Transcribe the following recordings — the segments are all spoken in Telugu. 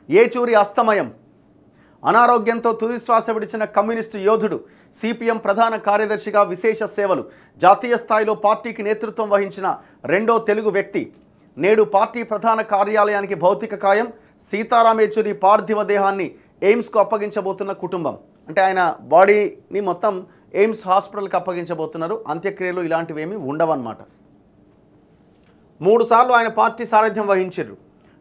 ఏచూరి అస్తమయం. అనారోగ్యంతో తుదిశ్వాస విడిచిన కమ్యూనిస్టు యోధుడు, సిపిఎం ప్రధాన కార్యదర్శిగా విశేష సేవలు, జాతీయ స్థాయిలో పార్టీకి నేతృత్వం వహించిన రెండో తెలుగు వ్యక్తి. నేడు పార్టీ ప్రధాన కార్యాలయానికి భౌతిక కాయం. సీతారాం ఏచూరి పార్థివ దేహాన్ని ఎయిమ్స్కు అప్పగించబోతున్న కుటుంబం. అంటే ఆయన బాడీని మొత్తం ఎయిమ్స్ హాస్పిటల్కి అప్పగించబోతున్నారు. అంత్యక్రియలు ఇలాంటివేమీ ఉండవన్నమాట. 3 సార్లు ఆయన పార్టీ సారథ్యం వహించారు.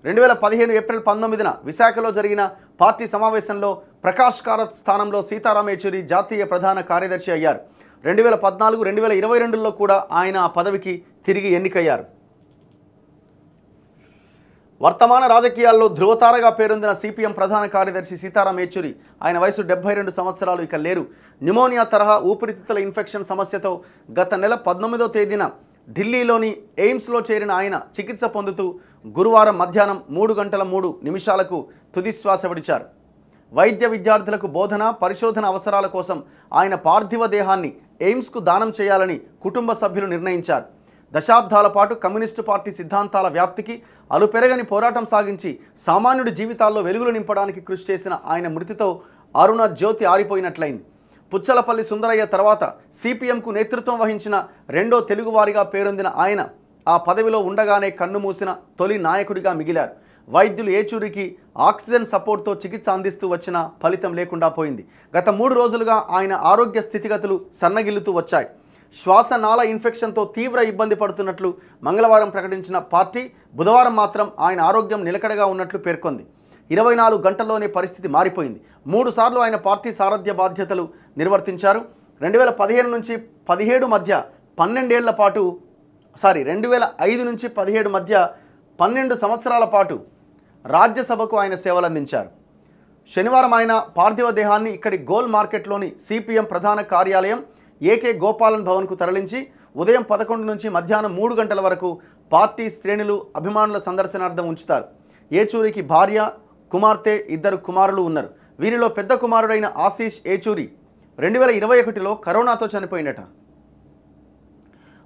2015 ఏప్రిల్ 19న విశాఖలో జరిగిన పార్టీ సమావేశంలో ప్రకాష్ కారత్ స్థానంలో సీతారాం ఏచూరి జాతీయ ప్రధాన కార్యదర్శి అయ్యారు. 2014, 2022లో కూడా ఆయన ఆ పదవికి తిరిగి ఎన్నికయ్యారు. వర్తమాన రాజకీయాల్లో ధృవతారగా పేరొందిన సిపిఎం ప్రధాన కార్యదర్శి సీతారాం ఏచూరి ఆయన వయసు 72 సంవత్సరాలు ఇక లేరు. న్యూమోనియా తరహా ఊపిరితిత్తుల ఇన్ఫెక్షన్ సమస్యతో గత నెల 19వ తేదీన ఢిల్లీలోని ఎయిమ్స్లో చేరిన ఆయన చికిత్స పొందుతూ గురువారం మధ్యాహ్నం 3:03 తుదిశ్వాస విడిచారు. వైద్య విద్యార్థులకు బోధన, పరిశోధన అవసరాల కోసం ఆయన పార్థివ దేహాన్ని ఎయిమ్స్కు దానం చేయాలని కుటుంబ సభ్యులు నిర్ణయించారు. దశాబ్దాల పాటు కమ్యూనిస్టు పార్టీ సిద్ధాంతాల వ్యాప్తికి అలుపెరగని పోరాటం సాగించి సామాన్యుడి జీవితాల్లో వెలుగులు నింపడానికి కృషి చేసిన ఆయన మృతితో అరుణ జ్యోతి ఆరిపోయినట్లయింది. పుచ్చలపల్లి సుందరయ్య తర్వాత సిపిఎంకు నేతృత్వం వహించిన రెండో తెలుగువారిగా పేరొందిన ఆయన ఆ పదవిలో ఉండగానే కన్నుమూసిన తొలి నాయకుడిగా మిగిలారు. వైద్యులు ఏచూరికి ఆక్సిజన్ సపోర్ట్తో చికిత్స అందిస్తూ వచ్చిన ఫలితం లేకుండా పోయింది. గత 3 రోజులుగా ఆయన ఆరోగ్య స్థితిగతులు సన్నగిల్లుతూ వచ్చాయి. శ్వాసనాళ ఇన్ఫెక్షన్తో తీవ్ర ఇబ్బంది పడుతున్నట్లు మంగళవారం ప్రకటించిన పార్టీ బుధవారం మాత్రం ఆయన ఆరోగ్యం నిలకడగా ఉన్నట్లు పేర్కొంది. 24 గంటల్లోనే పరిస్థితి మారిపోయింది. 3 సార్లు ఆయన పార్టీ సారథ్య బాధ్యతలు నిర్వర్తించారు. 2015 నుంచి 17 మధ్య 2005 నుంచి 17 మధ్య 12 సంవత్సరాల పాటు రాజ్యసభకు ఆయన సేవలందించారు. శనివారం ఆయన పార్థివ దేహాన్ని ఇక్కడి గోల్ మార్కెట్లోని సిపిఎం ప్రధాన కార్యాలయం ఏకే గోపాలన్ భవన్కు తరలించి ఉదయం 11 నుంచి మధ్యాహ్నం 3 గంటల వరకు పార్టీ శ్రేణులు, అభిమానుల సందర్శనార్థం ఉంచుతారు. ఏచూరికి భార్య, కుమార్తె, 2 కుమారులు ఉన్నారు. వీరిలో పెద్ద కుమారుడైన ఆశీష్ ఏచూరి 2021లో కరోనాతో చనిపోయినట.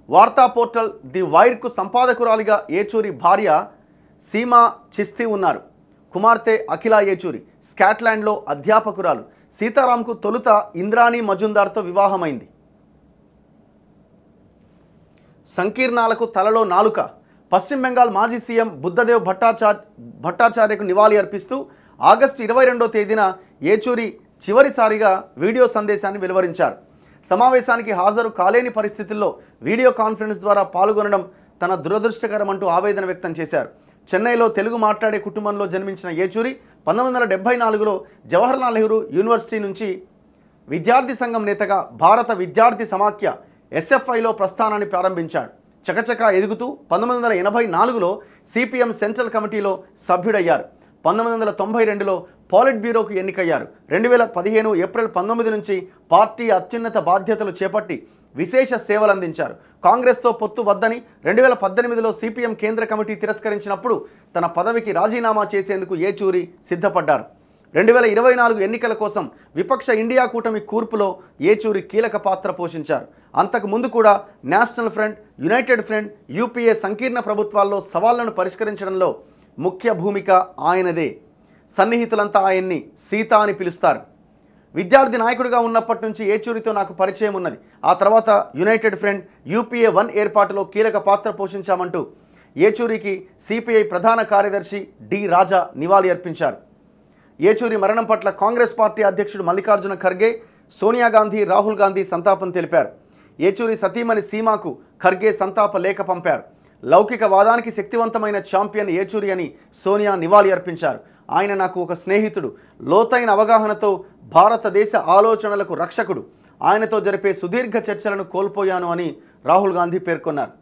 వార్తా పోర్టల్ ది వైర్కు సంపాదకురాలిగా ఏచూరి భార్య సీమా చిస్తీ ఉన్నారు. కుమార్తె అఖిల ఏచూరి స్కాట్లాండ్లో అధ్యాపకురాలు. సీతారాంకు తొలుత ఇంద్రాణి మజుందార్తో వివాహమైంది. సంకీర్ణాలకు తలలో నాలుక. పశ్చిమ బెంగాల్ మాజీ సీఎం బుద్ధదేవ్ భట్టాచార్యకు నివాళి అర్పిస్తూ ఆగస్టు 22వ తేదీన ఏచూరి చివరిసారిగా వీడియో సందేశాన్ని వెలువరించారు. సమావేశానికి హాజరు కాలేని పరిస్థితుల్లో వీడియో కాన్ఫరెన్స్ ద్వారా పాల్గొనడం తన దురదృష్టకరమంటూ ఆవేదన వ్యక్తం చేశారు. చెన్నైలో తెలుగు మాట్లాడే కుటుంబంలో జన్మించిన ఏచూరి 1974లో జవహర్లాల్ నెహ్రూ యూనివర్సిటీ నుంచి విద్యార్థి సంఘం నేతగా భారత విద్యార్థి సమాఖ్య ఎస్ఎఫ్ఐలో ప్రస్థానాన్ని ప్రారంభించాడు. చకచకా ఎదుగుతూ 1984లో సిపిఎం సెంట్రల్ కమిటీలో సభ్యుడయ్యారు. 1992లో పాలిట్ బ్యూరోకు ఎన్నికయ్యారు. 2015 ఏప్రిల్ 19 నుంచి పార్టీ అత్యున్నత బాధ్యతలు చేపట్టి విశేష సేవలందించారు. కాంగ్రెస్తో పొత్తు వద్దని 2018లో సిపిఎం కేంద్ర కమిటీ తిరస్కరించినప్పుడు తన పదవికి రాజీనామా చేసేందుకు ఏచూరి సిద్ధపడ్డారు. 2024 ఎన్నికల కోసం విపక్ష ఇండియా కూటమి కూర్పులో ఏచూరి కీలక పాత్ర పోషించారు. అంతకు ముందు కూడా national front, united front, UPA సంకీర్ణ ప్రభుత్వాల్లో సవాళ్లను పరిష్కరించడంలో ముఖ్య భూమిక ఆయనదే. సన్నిహితులంతా ఆయన్ని సీత అని పిలుస్తారు. విద్యార్థి నాయకుడిగా ఉన్నప్పటి నుంచి ఏచూరితో నాకు పరిచయం ఉన్నది. ఆ తర్వాత యునైటెడ్ ఫ్రంట్, యూపీఏ 1 ఏర్పాటులో కీలక పాత్ర పోషించామంటూ ఏచూరికి సిపిఐ ప్రధాన కార్యదర్శి డి రాజా నివాళి అర్పించారు. ఏచూరి మరణం పట్ల కాంగ్రెస్ పార్టీ అధ్యక్షుడు మల్లికార్జున ఖర్గే, సోనియా గాంధీ, రాహుల్ గాంధీ సంతాపం తెలిపారు. ఏచూరి సతీమణి సీమాకు ఖర్గే సంతాప లేఖ పంపారు. లౌకికవాదానికి శక్తివంతమైన ఛాంపియన్ ఏచూరి అని సోనియా నివాళి అర్పించారు. ఆయన నాకు ఒక స్నేహితుడు, లోతైన అవగాహనతో భారతదేశ ఆలోచనలకు రక్షకుడు. ఆయనతో జరిపే సుదీర్ఘ చర్చలను కోల్పోయాను అని రాహుల్ గాంధీ పేర్కొన్నారు.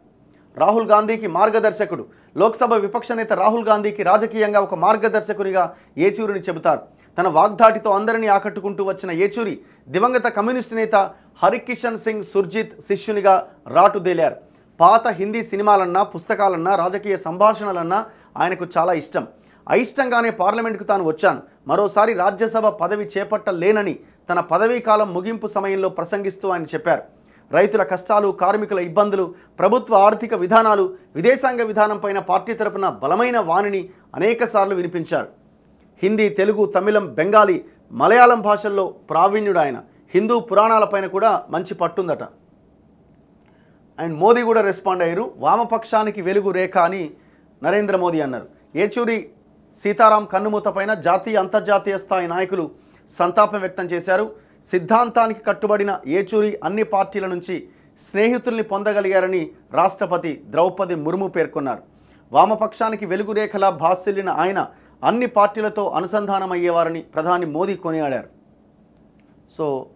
రాహుల్ గాంధీకి మార్గదర్శకుడు. లోక్సభ విపక్ష నేత రాహుల్ గాంధీకి రాజకీయంగా ఒక మార్గదర్శకునిగా ఏచూరిని చెబుతారు. తన వాగ్దాటితో అందరినీ ఆకట్టుకుంటూ వచ్చిన ఏచూరి దివంగత కమ్యూనిస్టు నేత హరికిషన్ సింగ్ సుర్జిత్ శిష్యునిగా రాటుదేలారు. పాత హిందీ సినిమాలన్నా, పుస్తకాలన్నా, రాజకీయ సంభాషణలన్నా ఆయనకు చాలా ఇష్టం. అయిష్టంగానే పార్లమెంటుకు తాను వచ్చాను. మరోసారి రాజ్యసభ పదవి చేపట్టలేనని తన పదవీ కాలం ముగింపు సమయంలో ప్రసంగిస్తూ ఆయన చెప్పారు. రైతుల కష్టాలు, కార్మికుల ఇబ్బందులు, ప్రభుత్వ ఆర్థిక విధానాలు, విదేశాంగ విధానంపైన పార్టీ తరపున బలమైన వాణిని అనేకసార్లు వినిపించారు. హిందీ, తెలుగు, తమిళం, బెంగాలీ, మలయాళం భాషల్లో ప్రావీణ్యుడు ఆయన. హిందూ పురాణాలపైన కూడా మంచి పట్టుందట. అండ్ మోదీ కూడా రెస్పాండ్ అయ్యారు. వామపక్షానికి వెలుగు రేఖ అని నరేంద్ర మోదీ అన్నారు. ఏచూరి సీతారాం కన్నుమూత పైన జాతీయ అంతర్జాతీయ స్థాయి నాయకులు సంతాపం వ్యక్తం చేశారు. సిద్ధాంతానికి కట్టుబడిన ఏచూరి అన్ని పార్టీల నుంచి స్నేహితుల్ని పొందగలిగారని రాష్ట్రపతి ద్రౌపది ముర్ము పేర్కొన్నారు. వామపక్షానికి వెలుగురేఖలా భాసిల్లిన ఆయన అన్ని పార్టీలతో అనుసంధానమయ్యేవారని ప్రధాని మోదీ కొనియాడారు. సో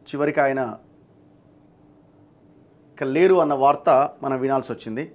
చివరికి ఆయన ఇక లేరు అన్న వార్త మనం వినాల్సి వచ్చింది.